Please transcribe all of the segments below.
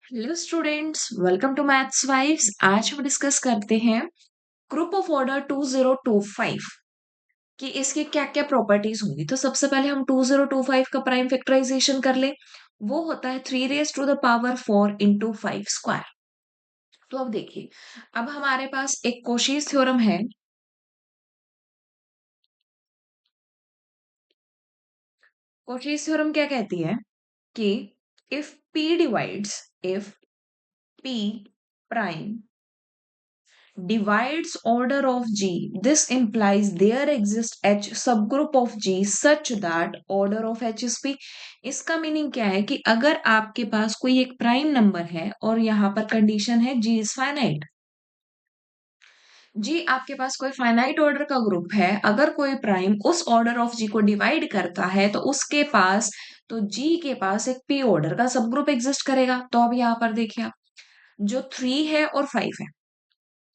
Hello students, welcome to Maths Vibes. आज हम discuss करते हैं ग्रुप ऑफ ऑर्डर 2025 कि इसके क्या क्या प्रॉपर्टीज होंगी। तो सबसे पहले हम 2025 का प्राइम फैक्टराइजेशन कर ले। वो होता है 3 raise to the power 4 into 5 square. तो अब देखिए, अब हमारे पास एक कोशीज थ्योरम है। कोशीज थ्योरम क्या कहती है कि if P prime divides order of G, this implies there exists H subgroup of G such that order of H is P। इसका मीनिंग क्या है कि अगर आपके पास कोई एक प्राइम नंबर है और यहाँ पर कंडीशन है G इज फाइनाइट। जी आपके पास कोई फाइनाइट ऑर्डर का ग्रुप है, अगर कोई प्राइम उस ऑर्डर ऑफ जी को डिवाइड करता है तो उसके पास, तो जी के पास एक पी ऑर्डर का सब ग्रुप एग्जिस्ट करेगा। तो अब यहाँ पर देखिए, आप जो 3 है और 5 है,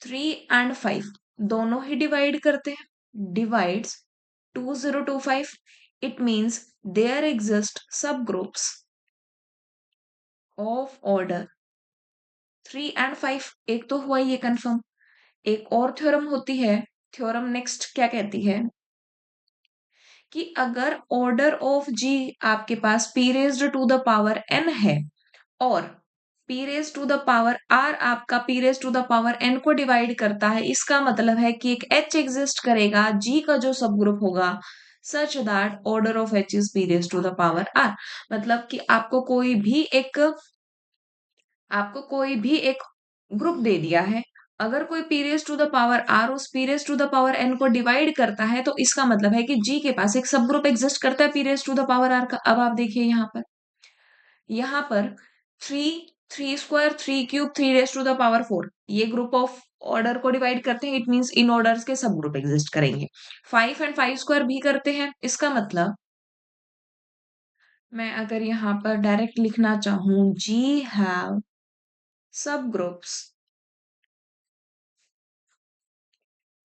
3 एंड 5 दोनों ही डिवाइड करते हैं, divides 2025। It means there exist subgroups of order 3 and 5। एक तो हुआ ये कंफर्म। एक और थ्योरम होती है, थ्योरम नेक्स्ट क्या कहती है कि अगर ऑर्डर ऑफ जी आपके पास P raised to the power N है और P raise to the power R आपका P raise to the power N को डिवाइड करता है, इसका मतलब है कि एक एच एग्जिस्ट करेगा जी का जो सब ग्रुप होगा, such that order of H is P raise to the power R. मतलब कि आपको कोई भी एक ग्रुप दे दिया है, अगर कोई P raise to the power R उस P raise to the power N को डिवाइड करता है, तो इसका मतलब है कि जी के पास एक सब ग्रुप एग्जिस्ट करता है P raise to the power R का। अब आप देखिए यहाँ पर 3 3 square 3 cube 3 raise to the power 4, ये ग्रुप ऑफ ऑर्डर को डिवाइड करते हैं। इट मींस इन ऑर्डर्स के सब ग्रुप एग्जिस्ट करेंगे। 5 एंड 5 स्क्वायर भी करते हैं। इसका मतलब मैं अगर यहाँ पर डायरेक्ट लिखना चाहूं, G have subgroups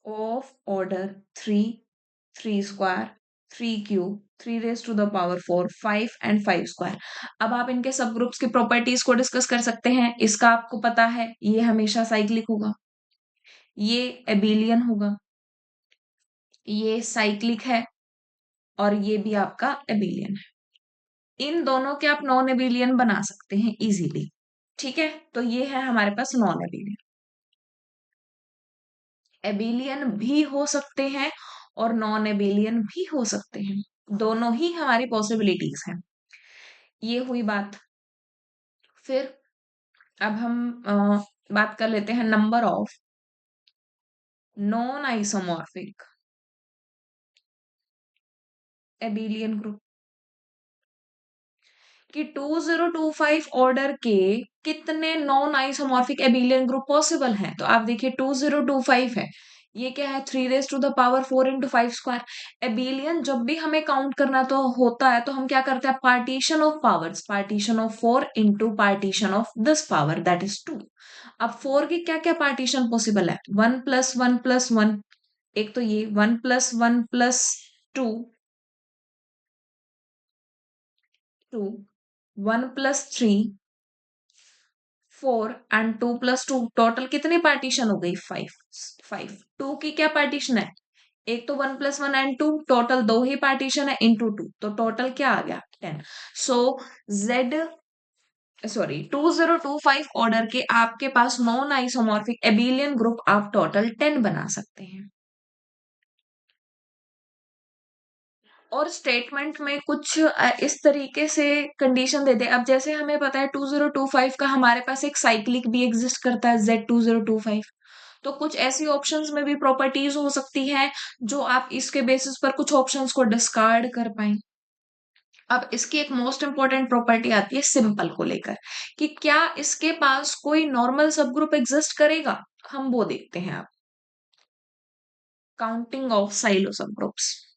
of order 3 3 square 3 cube 3 raise to the power 4 5 and 5 square. अब आप इनके सब ग्रुप्स की प्रॉपर्टीज को डिस्कस कर सकते हैं। इसका आपको पता है, ये हमेशा साइक्लिक होगा, ये एबिलियन होगा, ये साइक्लिक है और ये भी आपका एबिलियन है। इन दोनों के आप नॉन एबिलियन बना सकते हैं इजीली। ठीक है, तो ये है हमारे पास नॉन एबिलियन। एबिलियन भी हो सकते हैं और नॉन एबिलियन भी हो सकते हैं, दोनों ही हमारी पॉसिबिलिटीज हैं। ये हुई बात। फिर अब हम बात कर लेते हैं number of non isomorphic abelian group, कि 2025 ऑर्डर के कितने non isomorphic abelian group possible हैं। तो आप देखिए 2025 है, ये क्या है 3 raise to the power 4 into 5 square. Abelian जब भी हमें काउंट करना तो होता है तो हम क्या करते हैं, partition of powers, partition of 4 into partition of this power that is 2। अब 4 की क्या क्या पार्टीशन पॉसिबल है, 1 + 1 + 1, एक तो ये 1 + 1 + 2, 2, 1 + 3 4 एंड 2 + 2, टोटल कितने पार्टीशन हो गई, 5। 5 2 की क्या पार्टीशन है, एक तो 1 + 1 एंड 2, टोटल दो ही पार्टीशन है इंटू 2, तो टोटल क्या आ गया 10। सो जेड सॉरी 2025 ऑर्डर के आपके पास नॉन आइसोमॉर्फिक एबिलियन ग्रुप आप टोटल 10 बना सकते हैं। और स्टेटमेंट में कुछ इस तरीके से कंडीशन दे दे। अब जैसे हमें पता है 2025 का हमारे पास एक साइक्लिक भी एग्जिस्ट करता है Z2025, तो कुछ ऐसी ऑप्शंस में भी प्रॉपर्टीज हो सकती हैं जो आप इसके बेसिस पर कुछ ऑप्शंस को डिस्कार्ड कर पाए। अब इसकी एक मोस्ट इंपॉर्टेंट प्रॉपर्टी आती है सिंपल को लेकर, कि क्या इसके पास कोई नॉर्मल सब ग्रुप एग्जिस्ट करेगा। हम वो देखते हैं। आप काउंटिंग ऑफ साइलो सब ग्रुप्स,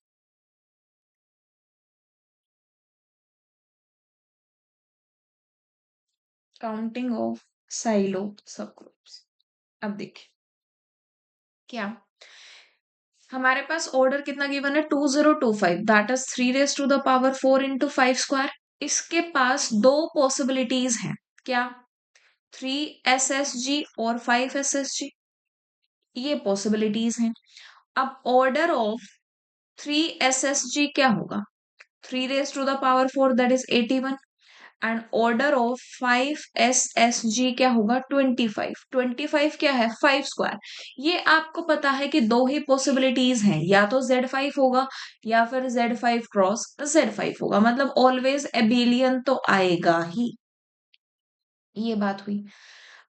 काउंटिंग ऑफ साइलो सब ग्रुप्स। अब देखिए क्या हमारे पास ऑर्डर कितना गिवन है, 2025, that is 3 raise to the power 4 into 5 square. इसके पास दो पॉसिबिलिटीज हैं, क्या 3 SSG और 5 SSG, ये पॉसिबिलिटीज हैं। अब ऑर्डर ऑफ 3 SSG क्या होगा? 3 raised to the power 4 that is 81, and order of 5 SSG क्या होगा? 25। 25 क्या है? 5 स्क्वायर। ये आपको पता है कि दो ही पॉसिबिलिटीज हैं, या तो Z5 होगा या फिर Z5 क्रॉस Z5 होगा, मतलब ऑलवेज एबिलियन तो आएगा ही। ये बात हुई।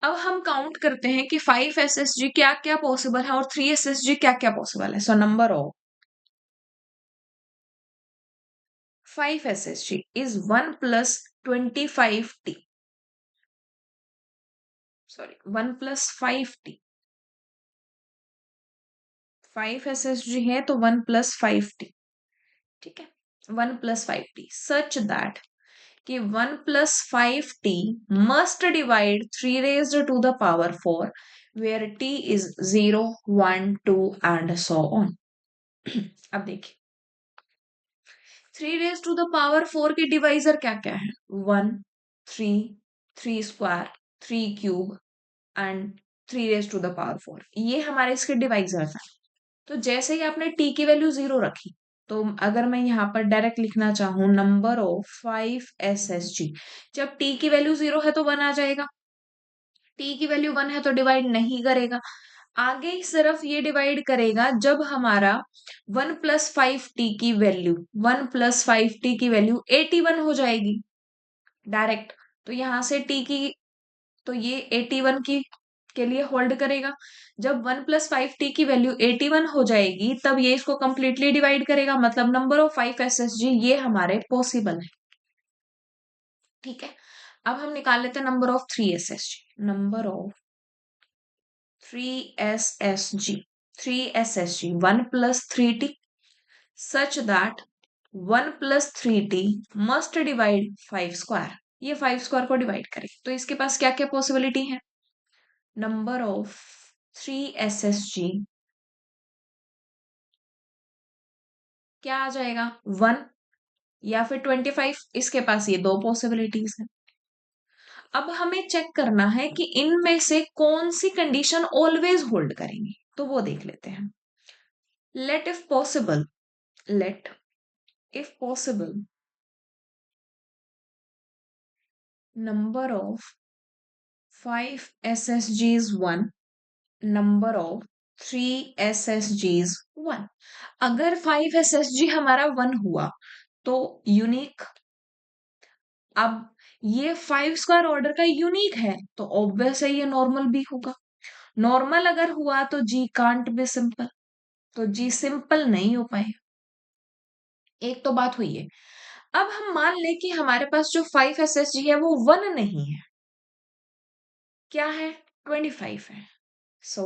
अब हम काउंट करते हैं कि 5 SSG क्या क्या पॉसिबल है और 3 SSG क्या क्या पॉसिबल है। So number of 5 SSG is 1 plus 25T, sorry 1 plus 5T। 5 SSG है तो 1 plus 5T, ठीक है, 1 plus 5T such that कि 1 plus 5T must divide 3 raised to the power 4 where T is 0, 1, 2 and so on। अब देखिए 3 raise to the power 4 के divisor क्या क्या है? 1, 3, 3 square, 3 cube and 3 raise to the power 4, ये हमारे इसके डिवाइजर्स हैं। तो जैसे ही आपने टी की वैल्यू 0 रखी, तो अगर मैं यहाँ पर डायरेक्ट लिखना चाहूं नंबर ऑफ 5 SSG, जब टी की वैल्यू 0 है तो 1 आ जाएगा, टी की वैल्यू 1 है तो डिवाइड नहीं करेगा, आगे सिर्फ ये डिवाइड करेगा जब हमारा 1 प्लस 5T की वैल्यू 1 प्लस 5T की वैल्यू 81 हो जाएगी डायरेक्ट। तो यहां से टी की, तो ये 81 की के लिए होल्ड करेगा। जब 1 प्लस 5T की वैल्यू 81 हो जाएगी तब ये इसको कंप्लीटली डिवाइड करेगा, मतलब नंबर ऑफ 5 SSG ये हमारे पॉसिबल है, ठीक है। अब हम निकाल लेते हैं number of 3 SSG। Number of 3 SSG, 3 SSG 1 plus 3T such that 1 plus 3T must divide 5 square, ये 5 स्क्वायर को डिवाइड करे, तो इसके पास क्या क्या पॉसिबिलिटी है? नंबर ऑफ 3 SSG क्या आ जाएगा? 1 या फिर 25, इसके पास ये दो पॉसिबिलिटीज है। अब हमें चेक करना है कि इनमें से कौन सी कंडीशन ऑलवेज होल्ड करेंगी, तो वो देख लेते हैं। Let if possible, let if possible number of 5 SSGs 1, number of 3 SSGs 1। अगर 5 SSG हमारा 1 हुआ तो यूनिक, अब ये 5 स्क्वायर ऑर्डर का यूनिक है तो ऑब्वियस है ये नॉर्मल भी होगा। नॉर्मल अगर हुआ तो जी कांट बी सिंपल, तो जी सिंपल नहीं हो पाए। एक तो बात हुई है। अब हम मान ले कि हमारे पास जो 5 SSG है वो 1 नहीं है, क्या है? 25 है। So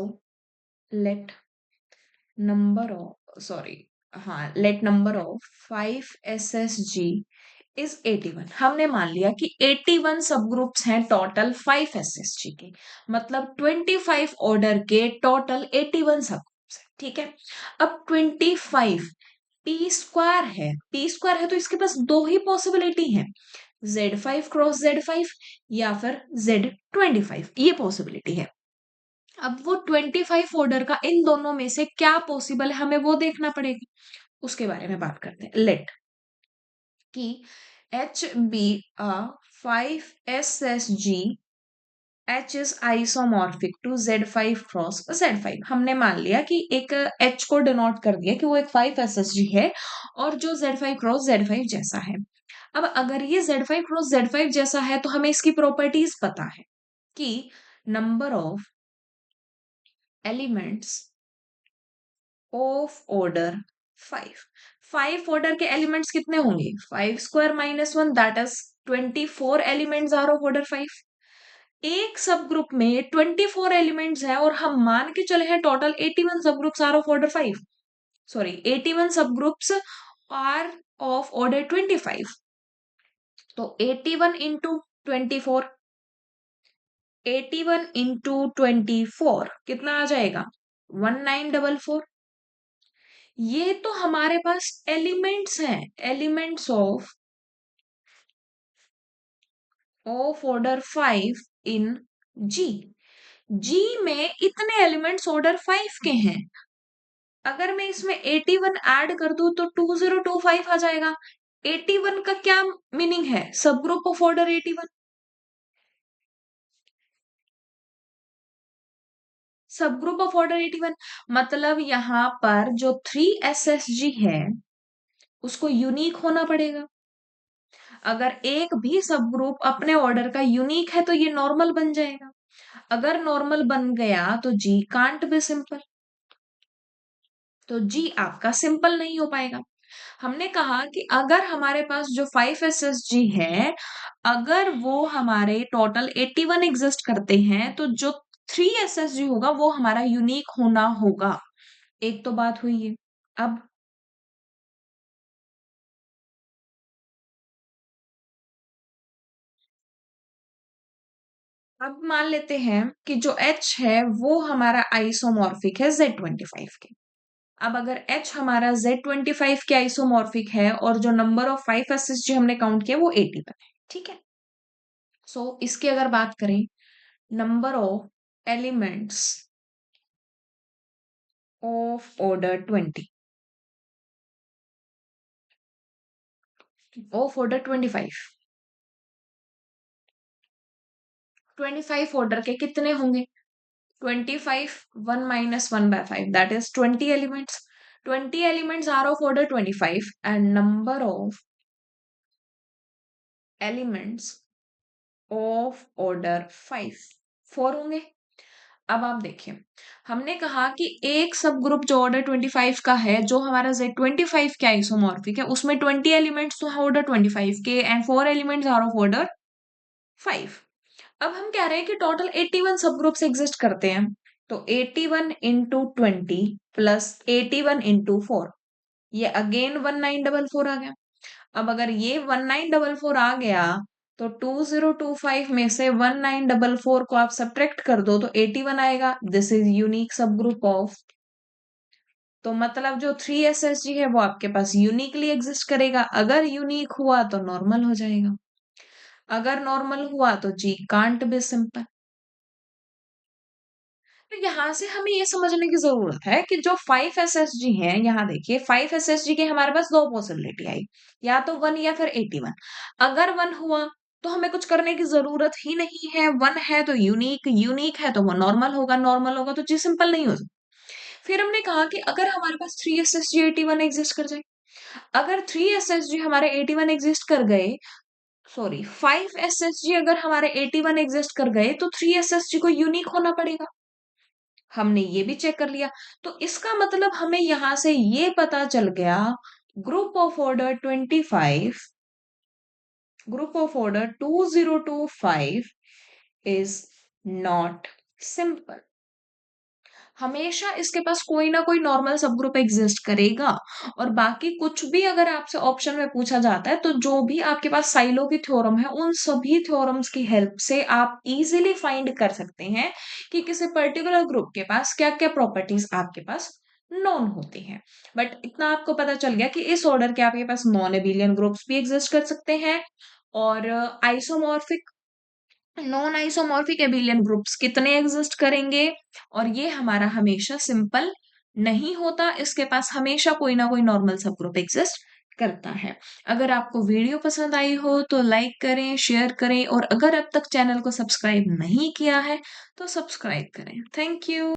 let number of, sorry, हाँ, let number of 5 SSG is 81। हमने मान लिया कि 81 सब ग्रुप्स हैं टोटल 5 SSG के, मतलब 25 ऑर्डर के टोटल 81 सब ग्रुप्स हैं, ठीक है। अब 25 पी स्क्वायर है, पी स्क्वायर है तो इसके पास दो ही पॉसिबिलिटी है, Z5 क्रॉस Z5 या फिर Z25, ये पॉसिबिलिटी है। अब वो 25 ऑर्डर का इन दोनों में से क्या पॉसिबल है हमें वो देखना पड़ेगा, उसके बारे में बात करते हैं। लेट कि H be a 5 SSG, H is isomorphic to Z5 cross Z5। हमने मान लिया कि एक H को डिनोट कर दिया कि वो एक 5 SSG है और जो Z5 क्रॉस Z5 जैसा है। अब अगर ये Z5 क्रॉस Z5 जैसा है तो हमें इसकी प्रॉपर्टीज पता है कि number of elements of order 5, 5 order के एलिमेंट्स कितने होंगे? 5 square minus 1 that is 24 elements are of order 5। एक सब ग्रुप में 24 एलिमेंट्स है और हम मान के चले हैं total 81 subgroups are of order 5, sorry 81 subgroups are of order 25। तो 81 इंटू 24, 81 इंटू 24 कितना आ जाएगा? 1944। ये तो हमारे पास एलिमेंट्स हैं, एलिमेंट्स ऑफ ऑर्डर 5 इन जी। जी में इतने एलिमेंट्स ऑर्डर 5 के हैं। अगर मैं इसमें 81 ऐड कर दूं तो 2025 आ जाएगा। 81 का क्या मीनिंग है? सब ग्रुप ऑफ ऑर्डर 81। सब ग्रुप ऑफ ऑर्डर 81 मतलब यहाँ पर जो 3 SSG है उसको यूनिक होना पड़ेगा। अगर एक भी सब ग्रुप अपने ऑर्डर का यूनिक है तो ये नॉर्मल बन जाएगा। अगर नॉर्मल बन गया तो जी कांट बी सिंपल। तो जी आपका सिंपल नहीं हो पाएगा। हमने कहा कि अगर हमारे पास जो 5 SSG है, अगर वो हमारे टोटल 81 एग्जिस्ट करते हैं तो जो 3 SSG होगा वो हमारा यूनिक होना होगा। एक तो बात हुई है। अब मान लेते हैं कि जो H है वो हमारा आइसोमॉर्फिक है Z25 के। अब अगर H हमारा Z25 के आइसोमॉर्फिक है और जो नंबर ऑफ 5 SSG हमने काउंट किया वो 81 है। ठीक है। सो इसकी अगर बात करें, number of elements of order 20 of order 25 order के कितने होंगे? 25 1 minus 1/5 that is 20 elements. 20 elements are of order 25 and number of elements of order 5 4 होंगे। अब आप देखिए, हमने कहा कि एक सब ग्रुप जो ऑर्डर 25 का है, जो हमारा Z25 के आइसोमॉर्फिक है, उसमें 20 एलिमेंट्स तो है ऑर्डर 25 के and 4 elements are of order 5। अब हम कह रहे हैं कि टोटल 81 सब ग्रुप्स एग्जिस्ट करते हैं। तो 81 इंटू 20 प्लस 81 इंटू 4, ये अगेन 1944 आ गया। अब अगर ये 1944 आ गया तो 2025 में से 1944 को आप सब्ट्रैक्ट कर दो तो 81 आएगा। दिस इज यूनिक सब ग्रुप ऑफ। तो मतलब जो 3 SSG है वो आपके पास यूनिकली एग्जिस्ट करेगा। अगर यूनिक हुआ तो नॉर्मल हो जाएगा। अगर नॉर्मल हुआ तो जी कांट बी सिंपल। तो यहाँ से हमें ये समझने की जरूरत है कि जो 5 SSG है, यहाँ देखिए 5 SSG के हमारे पास दो पॉसिबिलिटी आई, या तो 1 या फिर 81। अगर 1 हुआ तो हमें कुछ करने की जरूरत ही नहीं है। 1 है तो यूनिक, यूनिक है तो वो नॉर्मल होगा, नॉर्मल होगा तो चीज सिंपल नहीं हो सकती। फिर हमने कहा कि अगर हमारे पास 3 SSG 81 एग्जिस्ट कर जाए, अगर 3 SSG हमारे 81 एग्जिस्ट कर गए, सॉरी 5 SSG अगर हमारे 81 एग्जिस्ट कर गए तो 3 SSG को यूनिक होना पड़ेगा। हमने ये भी चेक कर लिया। तो इसका मतलब हमें यहां से ये पता चल गया, group of order 25, group of order 2025 is not simple. हमेशा इसके पास कोई ना कोई नॉर्मल सब ग्रुप एग्जिस्ट करेगा। और बाकी कुछ भी अगर आपसे ऑप्शन में पूछा जाता है तो जो भी आपके पास साइलो की थ्योरम है, उन सभी थ्योरम्स की हेल्प से आप इजीली फाइंड कर सकते हैं कि किसी पर्टिकुलर ग्रुप के पास क्या क्या प्रॉपर्टीज आपके पास नॉन होती हैं। बट इतना आपको पता चल गया कि इस ऑर्डर के आपके पास नॉन एबिलियन ग्रुप्स भी एग्जिस्ट कर सकते हैं। और आइसोमॉर्फिक, नॉन आइसोमॉर्फिक एबिलियन ग्रुप्स कितने एग्जिस्ट करेंगे। और ये हमारा हमेशा सिंपल नहीं होता, इसके पास हमेशा कोई ना कोई नॉर्मल सब ग्रुप एग्जिस्ट करता है। अगर आपको वीडियो पसंद आई हो तो लाइक करें, शेयर करें, और अगर अब तक चैनल को सब्सक्राइब नहीं किया है तो सब्सक्राइब करें। Thank you.